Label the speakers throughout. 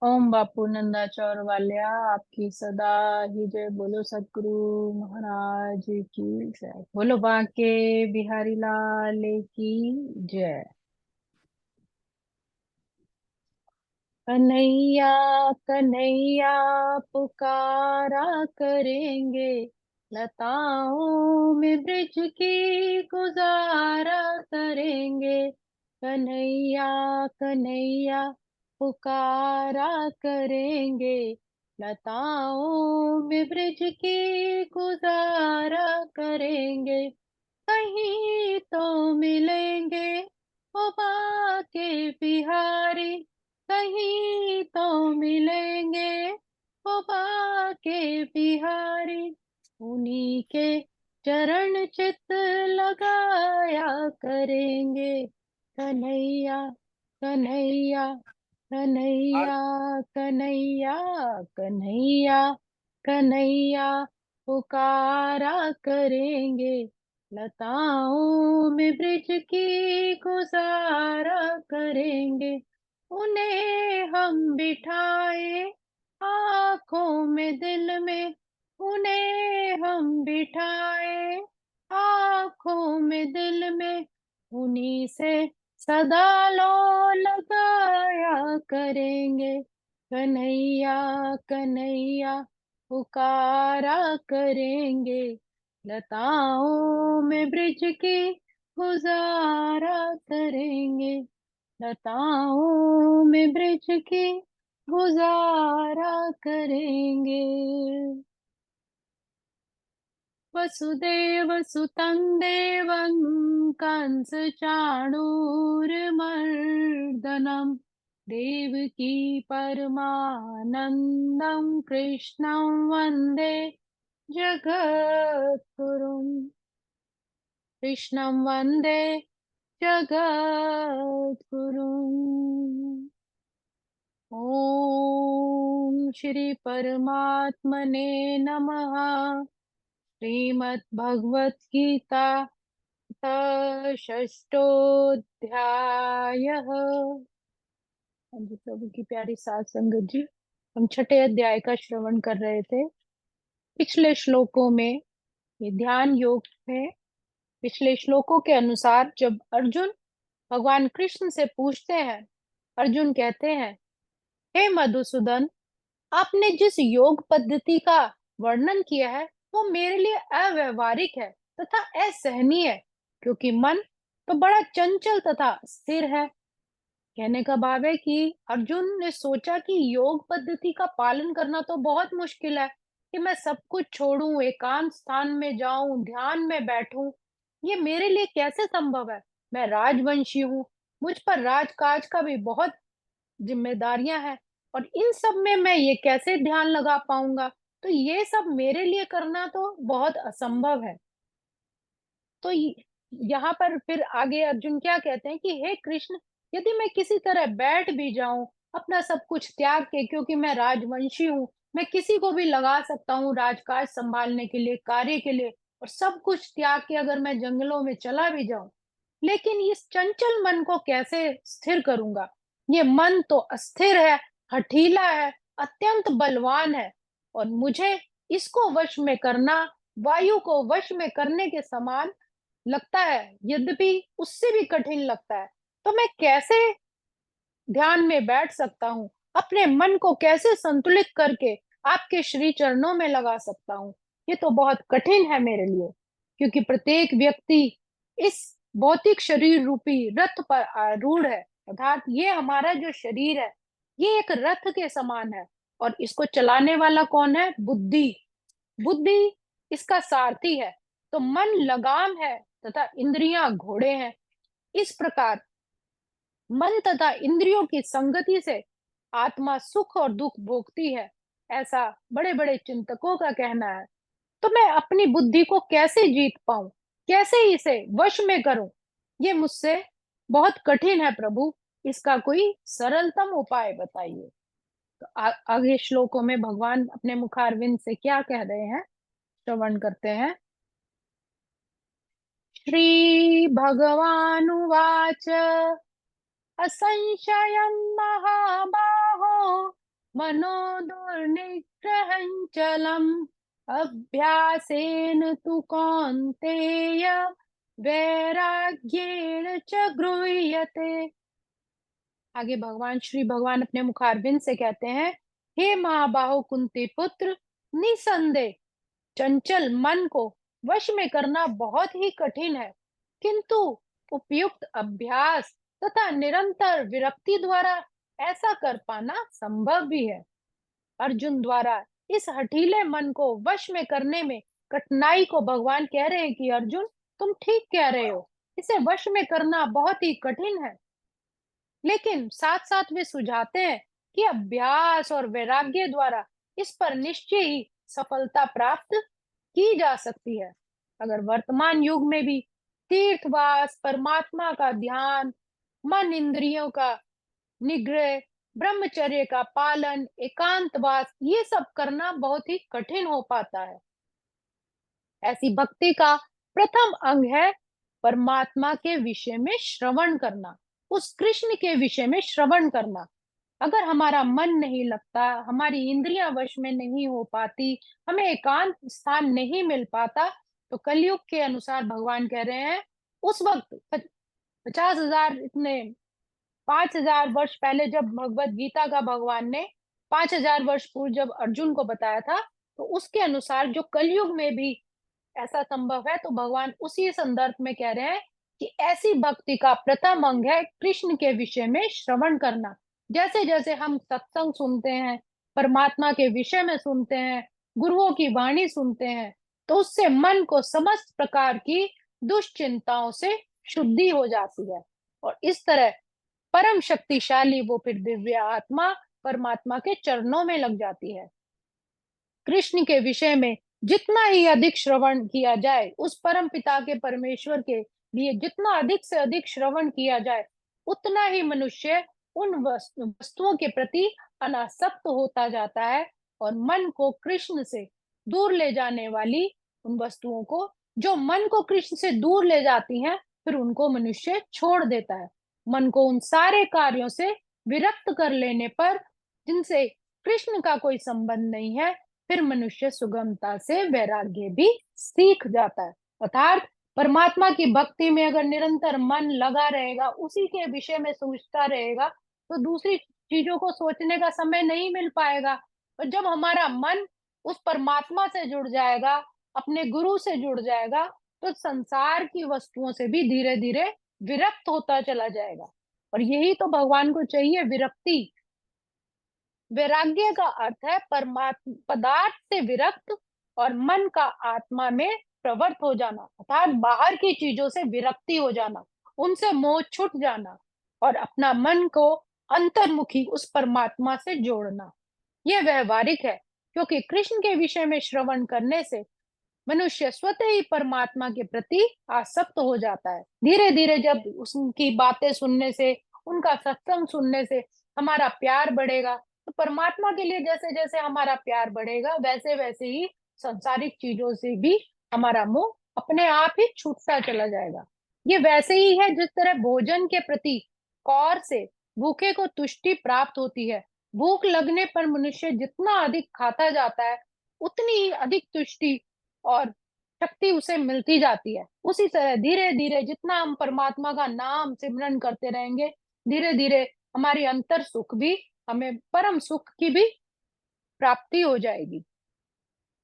Speaker 1: ओम बापू नंदाचौर वाल्या आपकी सदा ही जय। बोलो सतगुरु महाराज की जय। बोलो बांके बिहारी लाल की जय। कन्हैया कन्हैया पुकारा करेंगे, लताओं में ब्रिज की गुजारा करेंगे। कन्हैया कन्हैया पुकारा करेंगे, लताओं में ब्रिज की गुजारा करेंगे। कहीं तो मिलेंगे वो बाके बिहारी, कहीं तो मिलेंगे वो बाके बिहारी। उन्हीं के चरण चित लगाया करेंगे। कन्हैया कन्हैया कन्हैया कन्हैया कन्हैया कन्हैया पुकारा करेंगे, लताओं में ब्रिज की गुजारा करेंगे। उन्हें हम बिठाए आँखों में दिल में, उन्हें हम बिठाए आँखों में दिल में। उन्हीं से सदा लो लगाया करेंगे। कन्हैया कन्हैया पुकारा करेंगे, लताओं में ब्रिज की गुजारा करेंगे। लताओं में ब्रिज की गुजारा करेंगे। वसुदेव सुतं देवं कंस चाणूरमर्दनम्, देवकी परमानन्दं कृष्णं वन्दे जगद्गुरुम्। कृष्णं वन्दे जगद्गुरुम्। ॐ श्री परमात्मने नमः। श्रीमद्भगवत गीता षष्ठोऽध्यायः। हाँ जी, प्रभु की प्यारी सात संगत जी, हम छठे अध्याय का श्रवण कर रहे थे। पिछले श्लोकों में ये ध्यान योग में पिछले श्लोकों के अनुसार जब अर्जुन भगवान कृष्ण से पूछते हैं, अर्जुन कहते हैं, हे मधुसूदन, आपने जिस योग पद्धति का वर्णन किया है वो मेरे लिए अव्यवहारिक है तथा असहनीय है, क्योंकि मन तो बड़ा चंचल तथा स्थिर है। कहने का भाव है कि अर्जुन ने सोचा कि योग पद्धति का पालन करना तो बहुत मुश्किल है, कि मैं सब कुछ छोड़ूं, एकांत स्थान में जाऊं, ध्यान में बैठूं, ये मेरे लिए कैसे संभव है। मैं राजवंशी हूँ, मुझ पर राजकाज का भी बहुत जिम्मेदारियां हैं, और इन सब में मैं ये कैसे ध्यान लगा पाऊंगा। तो ये सब मेरे लिए करना तो बहुत असंभव है। तो यहाँ पर फिर आगे अर्जुन क्या कहते हैं कि हे कृष्ण, यदि मैं किसी तरह बैठ भी जाऊं अपना सब कुछ त्याग के, क्योंकि मैं राजवंशी हूँ, मैं किसी को भी लगा सकता हूँ राजकाज संभालने के लिए, कार्य के लिए, और सब कुछ त्याग के अगर मैं जंगलों में चला भी जाऊं, लेकिन इस चंचल मन को कैसे स्थिर करूंगा। ये मन तो अस्थिर है, हठीला है, अत्यंत बलवान है, और मुझे इसको वश में करना वायु को वश में करने के समान लगता है, यद्यपि उससे भी कठिन लगता है। तो मैं कैसे ध्यान में बैठ सकता हूँ, अपने मन को कैसे संतुलित करके आपके श्री चरणों में लगा सकता हूँ। ये तो बहुत कठिन है मेरे लिए, क्योंकि प्रत्येक व्यक्ति इस भौतिक शरीर रूपी रथ पर आरूढ़ है, अर्थात ये हमारा जो शरीर है ये एक रथ के समान है, और इसको चलाने वाला कौन है? बुद्धि। बुद्धि इसका सारथी है। तो मन लगाम है तथा इंद्रियां घोड़े हैं। इस प्रकार मन तथा इंद्रियों की संगति से आत्मा सुख और दुख भोगती है, ऐसा बड़े बड़े चिंतकों का कहना है। तो मैं अपनी बुद्धि को कैसे जीत पाऊं, कैसे इसे वश में करूं, ये मुझसे बहुत कठिन है प्रभु। इसका कोई सरलतम उपाय बताइए। तो आगे श्लोकों में भगवान अपने मुखारविंद से क्या कह रहे हैं, श्रवण करते हैं। श्री भगवानुवाच, असंशयं महाबाहो मनो दुर्निग्रहं चलम् अभ्यासेन तु कौन्तेय वैराग्येण च गृह्यते। आगे श्री भगवान अपने मुखारविंद से कहते हैं, हे महाबाहो कुंती पुत्र, निसंदेह चंचल मन को वश में करना बहुत ही कठिन है, किंतु उपयुक्त अभ्यास तथा निरंतर विरक्ति द्वारा ऐसा कर पाना संभव भी है। अर्जुन द्वारा इस हठीले मन को वश में करने में कठिनाई को भगवान कह रहे हैं कि अर्जुन, तुम ठीक कह रहे हो, इसे वश में करना बहुत ही कठिन है। लेकिन साथ साथ वे सुझाते हैं कि अभ्यास और वैराग्य द्वारा इस पर निश्चय ही सफलता प्राप्त की जा सकती है। अगर वर्तमान युग में भी तीर्थवास, परमात्मा का ध्यान, मन इंद्रियों का निग्रह, ब्रह्मचर्य का पालन, एकांतवास, ये सब करना बहुत ही कठिन हो पाता है। ऐसी भक्ति का प्रथम अंग है परमात्मा के विषय में श्रवण करना, उस कृष्ण के विषय में श्रवण करना। अगर हमारा मन नहीं लगता, हमारी इंद्रियां वश में नहीं हो पाती, हमें एकांत स्थान नहीं मिल पाता, तो कलयुग के अनुसार भगवान कह रहे हैं, उस वक्त 50,000 इतने 5,000 वर्ष पहले जब भगवत गीता का भगवान ने 5,000 वर्ष पूर्व जब अर्जुन को बताया था, तो उसके अनुसार जो कलयुग में भी ऐसा संभव है, तो भगवान उसी संदर्भ में कह रहे हैं कि ऐसी भक्ति का प्रथम अंग है कृष्ण के विषय में श्रवण करना। जैसे जैसे हम सत्संग सुनते हैं, परमात्मा के विषय में सुनते हैं, गुरुओं की वाणी सुनते हैं, तो उससे मन को समस्त प्रकार की दुश्चिंताओं से शुद्धि हो जाती है, और इस तरह परम शक्तिशाली वो फिर दिव्य आत्मा परमात्मा के चरणों में लग जाती है। कृष्ण के विषय में जितना ही अधिक श्रवण किया जाए, उस परम पिता के परमेश्वर के लिए जितना अधिक से अधिक श्रवण किया जाए, उतना ही मनुष्य उन वस्तुओं के प्रति अनासक्त होता जाता है, और मन को कृष्ण से दूर ले जाने वाली उन वस्तुओं को, जो मन को कृष्ण से दूर ले जाती हैं, फिर उनको मनुष्य छोड़ देता है। मन को उन सारे कार्यों से विरक्त कर लेने पर, जिनसे कृष्ण का कोई संबंध नहीं है, फिर मनुष्य सुगमता से वैराग्य भी सीख जाता है। अर्थात परमात्मा की भक्ति में अगर निरंतर मन लगा रहेगा, उसी के विषय में सोचता रहेगा, तो दूसरी चीजों को सोचने का समय नहीं मिल पाएगा। और जब हमारा मन उस परमात्मा से जुड़ जाएगा, अपने गुरु से जुड़ जाएगा, तो संसार की वस्तुओं से भी धीरे धीरे विरक्त होता चला जाएगा। और यही तो भगवान को चाहिए, विरक्ति। वैराग्य का अर्थ है परमात्मा पदार्थ से विरक्त और मन का आत्मा में प्रवृत्त हो जाना, अर्थात बाहर की चीजों से विरक्ति हो जाना, उनसे मोह छूट जाना, और अपना मन को अंतर्मुखी उस परमात्मा से जोड़ना। यह व्यवहारिक है, क्योंकि कृष्ण के विषय में श्रवण करने से मनुष्य स्वतः ही परमात्मा के प्रति आसक्त हो जाता है। धीरे धीरे जब उसकी बातें सुनने से, उनका सत्संग सुनने से हमारा प्यार बढ़ेगा, तो परमात्मा के लिए जैसे जैसे हमारा प्यार बढ़ेगा, वैसे वैसे ही सांसारिक चीजों से भी हमारा मुंह अपने आप ही छूटता चला जाएगा। ये वैसे ही है जिस तरह भोजन के प्रति कौर से भूखे को तुष्टि प्राप्त होती है। भूख लगने पर मनुष्य जितना अधिक खाता जाता है, उतनी ही अधिक तुष्टि और शक्ति उसे मिलती जाती है। उसी तरह धीरे धीरे जितना हम परमात्मा का नाम सिमरन करते रहेंगे, धीरे धीरे हमारी अंतर सुख भी, हमें परम सुख की भी प्राप्ति हो जाएगी।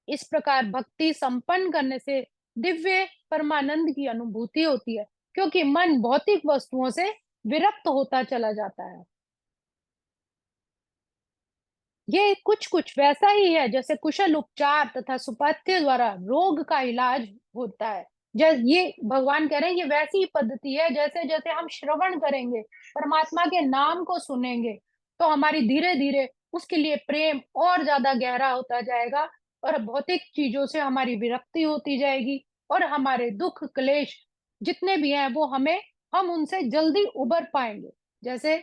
Speaker 1: इस प्रकार भक्ति संपन्न करने से दिव्य परमानंद की अनुभूति होती है, क्योंकि मन भौतिक वस्तुओं से विरक्त होता चला जाता है। ये कुछ कुछ वैसा ही है जैसे कुशल उपचार तथा सुपथ्य द्वारा रोग का इलाज होता है। जैसे ये भगवान कह रहे हैं, ये वैसी ही पद्धति है, जैसे जैसे हम श्रवण करेंगे, परमात्मा के नाम को सुनेंगे, तो हमारी धीरे धीरे उसके लिए प्रेम और ज्यादा गहरा होता जाएगा, और भौतिक चीजों से हमारी विरक्ति होती जाएगी, और हमारे दुख क्लेश जितने भी हैं वो हम उनसे जल्दी उबर पाएंगे। जैसे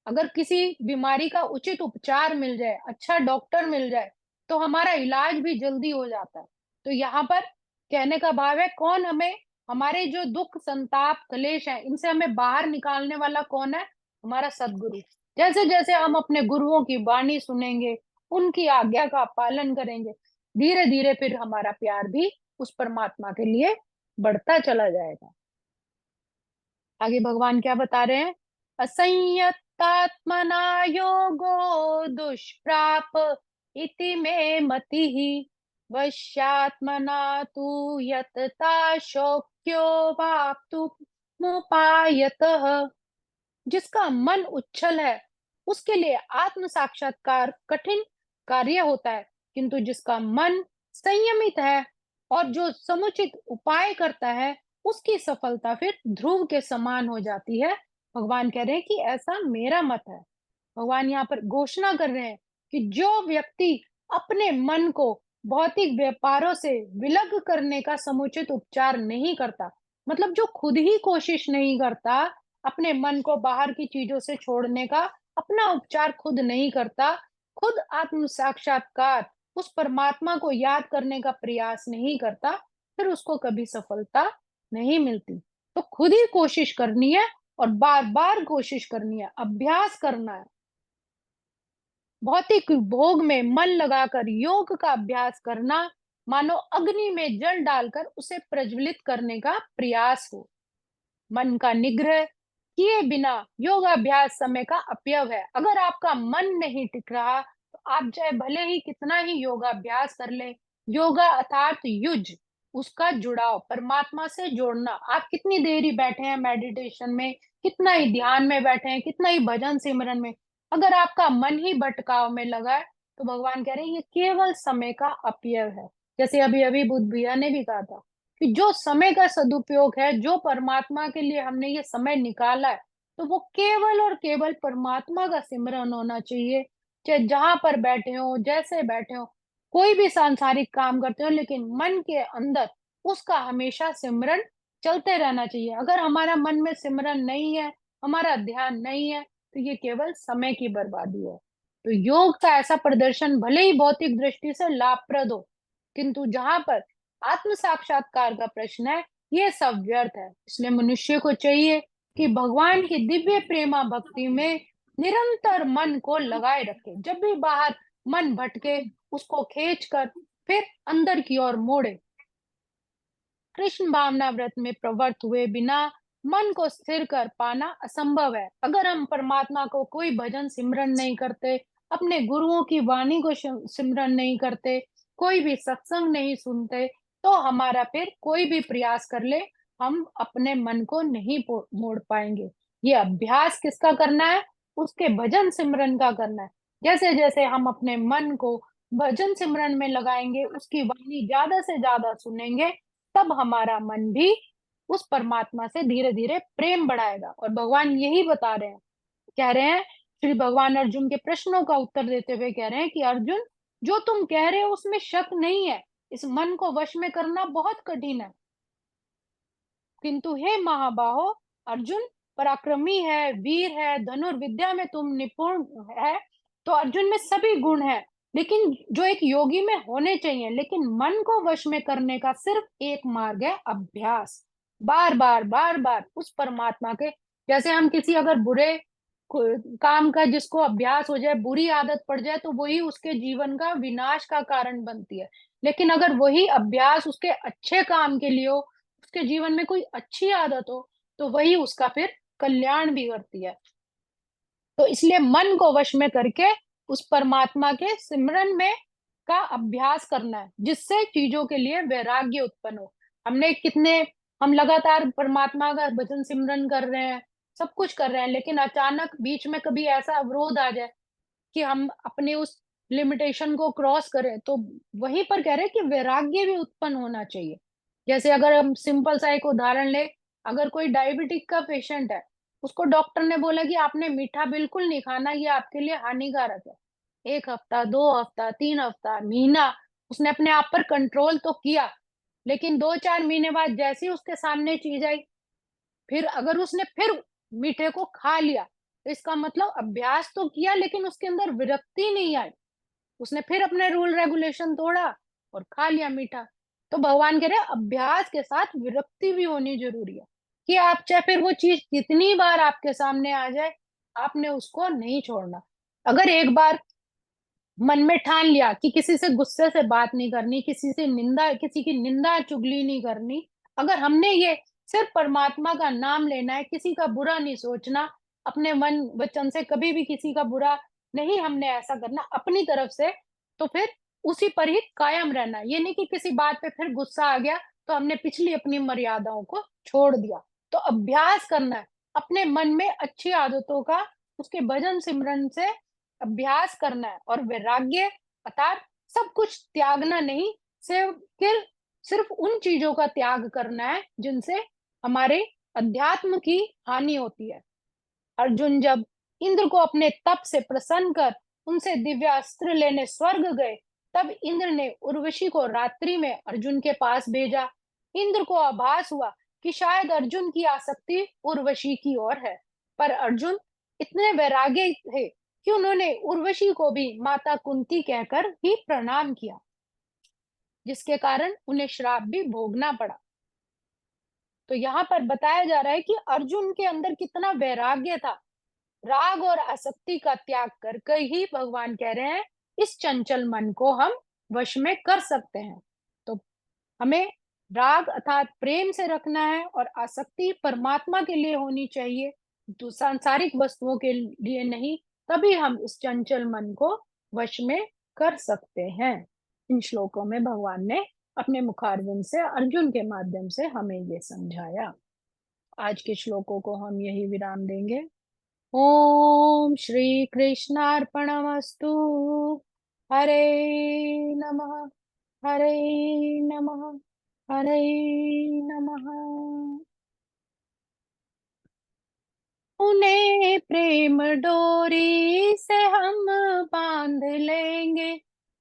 Speaker 1: अगर किसी बीमारी का उचित उपचार मिल जाए, अच्छा डॉक्टर मिल जाए, तो हमारा इलाज भी जल्दी हो जाता है। तो यहाँ पर कहने का भाव है, कौन हमें, हमारे जो दुख संताप क्लेश है, इनसे हमें बाहर निकालने वाला कौन है? हमारा सदगुरु। जैसे जैसे हम अपने गुरुओं की वाणी सुनेंगे, उनकी आज्ञा का पालन करेंगे, धीरे धीरे फिर हमारा प्यार भी उस परमात्मा के लिए बढ़ता चला जाएगा। आगे भगवान क्या बता रहे हैं? असंयत्तात्मना योगो दुष्प्राप इति मे मतिः, वश्यात्मना तु यतता शोक्यो वाप्तुमुपायतः। जिसका मन उच्छल है, उसके लिए आत्म साक्षात्कार कठिन कार्य होता है, किंतु जिसका मन संयमित है और जो समुचित उपाय करता है, उसकी सफलता फिर ध्रुव के समान हो जाती है। भगवान कह रहे हैं कि ऐसा मेरा मत है। भगवान यहाँ पर घोषणा कर रहे हैं कि जो व्यक्ति अपने मन को भौतिक व्यापारों से विलग करने का समुचित उपचार नहीं करता, मतलब जो खुद ही कोशिश नहीं करता अपने मन को बाहर की चीजों से छोड़ने का, अपना उपचार खुद नहीं करता, खुद आत्म साक्षात्कार उस परमात्मा को याद करने का प्रयास नहीं करता, फिर उसको कभी सफलता नहीं मिलती। तो खुद ही कोशिश करनी है और बार बार कोशिश करनी है, अभ्यास करना है। भौतिक भोग में मन लगाकर योग का अभ्यास करना मानो अग्नि में जल डालकर उसे प्रज्वलित करने का प्रयास हो। मन का निग्रह किए बिना योगाभ्यास समय का अपव्यय है। अगर आपका मन नहीं टिक रहा, तो आप चाहे भले ही कितना ही योगाभ्यास कर ले, योगा अर्थात युज, उसका जुड़ाव परमात्मा से जोड़ना। आप कितनी देर ही बैठे हैं मेडिटेशन में, कितना ही ध्यान में बैठे हैं, कितना ही भजन सिमरन में, अगर आपका मन ही भटकाव में लगा है, तो भगवान कह रहे हैं ये केवल समय का अपव्यय है। जैसे अभी अभी बुद्ध भैया ने भी कहा था कि जो समय का सदुपयोग है, जो परमात्मा के लिए हमने ये समय निकाला है, तो वो केवल और केवल परमात्मा का सिमरन होना चाहिए। चाहे जहां पर बैठे हो, जैसे बैठे हो, कोई भी सांसारिक काम करते हो, लेकिन मन के अंदर उसका हमेशा सिमरन चलते रहना चाहिए। अगर हमारा मन में सिमरन नहीं है, हमारा ध्यान नहीं है, तो ये केवल समय की बर्बादी है। तो योग का ऐसा प्रदर्शन भले ही भौतिक दृष्टि से लाभप्रद हो, किंतु जहां पर आत्म साक्षात्कार का प्रश्न है, ये सब व्यर्थ है। इसलिए मनुष्य को चाहिए कि भगवान की दिव्य प्रेमा भक्ति में निरंतर मन को लगाए रखे। जब भी बाहर मन भटके, उसको खींच कर फिर अंदर की ओर मोड़े। कृष्ण भावना व्रत में प्रवृत्त हुए बिना मन को स्थिर कर पाना असंभव है। अगर हम परमात्मा को कोई भजन सिमरन नहीं करते, अपने गुरुओं की वाणी को सिमरन नहीं करते, कोई भी सत्संग नहीं सुनते, तो हमारा फिर कोई भी प्रयास कर ले, हम अपने मन को नहीं मोड़ पाएंगे। ये अभ्यास किसका करना है? उसके भजन सिमरन का करना है। जैसे जैसे हम अपने मन को भजन सिमरन में लगाएंगे, उसकी वाणी ज्यादा से ज्यादा सुनेंगे, तब हमारा मन भी उस परमात्मा से धीरे धीरे प्रेम बढ़ाएगा। और भगवान यही बता रहे हैं, कह रहे हैं, श्री भगवान अर्जुन के प्रश्नों का उत्तर देते हुए कह रहे हैं कि अर्जुन, जो तुम कह रहे हो उसमें शक नहीं है, इस मन को वश में करना बहुत कठिन है, किंतु हे महाबाहो अर्जुन, पराक्रमी है, वीर है, धनुर्विद्या में तुम निपुण है, तो अर्जुन में सभी गुण है, लेकिन जो एक योगी में होने चाहिए। लेकिन मन को वश में करने का सिर्फ एक मार्ग है, अभ्यास। बार बार उस परमात्मा के, जैसे हम किसी अगर बुरे काम का जिसको अभ्यास हो जाए, बुरी आदत पड़ जाए, तो वही उसके जीवन का विनाश का कारण बनती है। लेकिन अगर वही अभ्यास उसके अच्छे काम के लिए हो, उसके जीवन में कोई अच्छी आदत हो, तो वही उसका फिर कल्याण भी करती है। तो इसलिए मन को वश में करके उस परमात्मा के सिमरन में का अभ्यास करना है, जिससे चीजों के लिए वैराग्य उत्पन्न हो। हमने कितने, हम लगातार परमात्मा का भजन सिमरन कर रहे हैं, सब कुछ कर रहे हैं, लेकिन अचानक बीच में कभी ऐसा अवरोध आ जाए कि हम अपने उस लिमिटेशन को क्रॉस करें, तो वहीं पर कह रहे हैं कि वैराग्य भी उत्पन्न होना चाहिए। जैसे अगर हम सिंपल सा एक उदाहरण ले, अगर कोई डायबिटिक का पेशेंट है, उसको डॉक्टर ने बोला कि आपने मीठा बिल्कुल नहीं खाना, ये आपके लिए हानिकारक है। 1 हफ्ता, 2 हफ्ता, 3 हफ्ता, महीना उसने अपने आप पर कंट्रोल तो किया, लेकिन 2-4 महीने बाद जैसे ही उसके सामने चीज आई, फिर अगर उसने फिर मीठे को खा लिया, तो इसका मतलब अभ्यास तो किया, लेकिन उसके अंदर विरक्ति नहीं आई, उसने फिर अपने रूल रेगुलेशन तोड़ा और खा लिया मीठा। तो भगवान कह रहे हैं अभ्यास के साथ विरक्ति भी होनी जरूरी है, कि आप चाहे फिर वो चीज कितनी बार आपके सामने आ जाए, आपने उसको नहीं छोड़ना। अगर एक बार मन में ठान लिया कि किसी से गुस्से से बात नहीं करनी, किसी की निंदा चुगली नहीं करनी, अगर हमने ये सिर्फ परमात्मा का नाम लेना है, किसी का बुरा नहीं सोचना, अपने मन वचन से कभी भी किसी का बुरा नहीं हमने ऐसा करना अपनी तरफ से, तो फिर उसी पर ही कायम रहना। ये नहीं कि किसी बात पे फिर गुस्सा आ गया तो हमने पिछली अपनी मर्यादाओं को छोड़ दिया। तो अभ्यास करना है अपने मन में अच्छी आदतों का, उसके भजन सिमरन से अभ्यास करना है। और वैराग्य अर्थात सब कुछ त्यागना नहीं, सिर्फ सिर्फ उन चीजों का त्याग करना है जिनसे हमारे अध्यात्म की हानि होती है। अर्जुन जब इंद्र को अपने तप से प्रसन्न कर उनसे दिव्य अस्त्र लेने स्वर्ग गए, तब इंद्र ने उर्वशी को रात्रि में अर्जुन के पास भेजा। इंद्र को आभास हुआ कि शायद अर्जुन की आसक्ति उर्वशी की ओर है, पर अर्जुन इतने वैरागी थे कि उन्होंने उर्वशी को भी माता कुंती कहकर ही प्रणाम किया, जिसके कारण उन्हें श्राप भी भोगना पड़ा। तो यहाँ पर बताया जा रहा है कि अर्जुन के अंदर कितना वैराग्य था। राग और आसक्ति का त्याग कर कर ही भगवान कह रहे हैं इस चंचल मन को हम वश में कर सकते हैं। तो हमें राग अर्थात प्रेम से रखना है और आसक्ति परमात्मा के लिए होनी चाहिए, तो सांसारिक वस्तुओं के लिए नहीं। तभी हम इस चंचल मन को वश में कर सकते हैं। इन श्लोकों में भगवान ने अपने मुखारविंद से अर्जुन के माध्यम से हमें ये समझाया। आज के श्लोकों को हम यही विराम देंगे। ओम श्री कृष्णार्पणमस्तु। हरे नमः, हरे नमः, हरे नमः। उन्हें प्रेम डोरी से हम बांध लेंगे,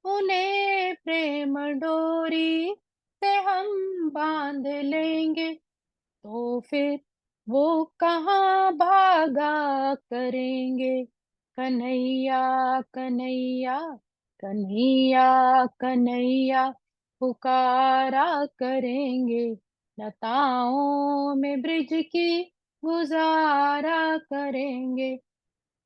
Speaker 1: उन्हें प्रेम डोरी से हम बांध लेंगे, तो फिर वो कहाँ भागा करेंगे। कन्हैया कन्हैया कन्हैया कन्हैया पुकारा करेंगे, लताओं में ब्रिज की गुजारा करेंगे।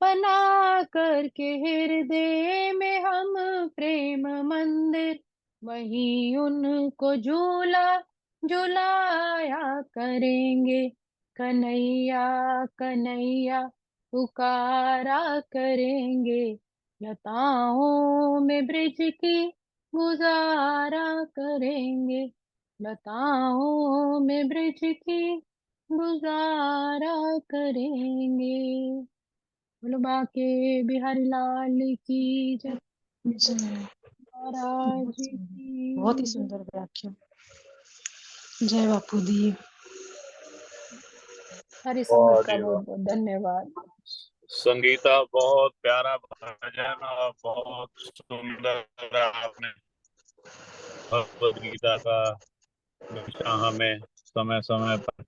Speaker 1: बना करके हृदय में हम प्रेम मंदिर, वहीं उनको झूला झुलाया करेंगे। कन्हैया कन्हैया पुकारा करेंगे, लताओं में ब्रिज की गुजारा करेंगे, लताओं में ब्रिज की गुजारा करेंगे। बोलो बाके बिहारी लाल की जय,
Speaker 2: जय।
Speaker 1: महाराज
Speaker 2: बहुत ही
Speaker 1: की जय।
Speaker 2: सुंदर व्याख्या। जय बापू दी।
Speaker 1: हरी संगत
Speaker 3: वाह
Speaker 1: का
Speaker 3: जी
Speaker 1: बहुत
Speaker 3: वाह।
Speaker 1: बहुत धन्यवाद।
Speaker 3: संगीता, बहुत प्यारा भजन और बहुत सुंदर आपने भगवद गीता का हमेशा हमें समय समय पर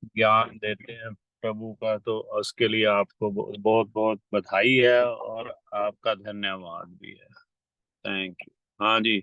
Speaker 3: ज्ञान देते हैं प्रभु का, तो उसके लिए आपको बहुत बहुत बधाई है और आपका धन्यवाद भी है। Thank you. हाँ जी।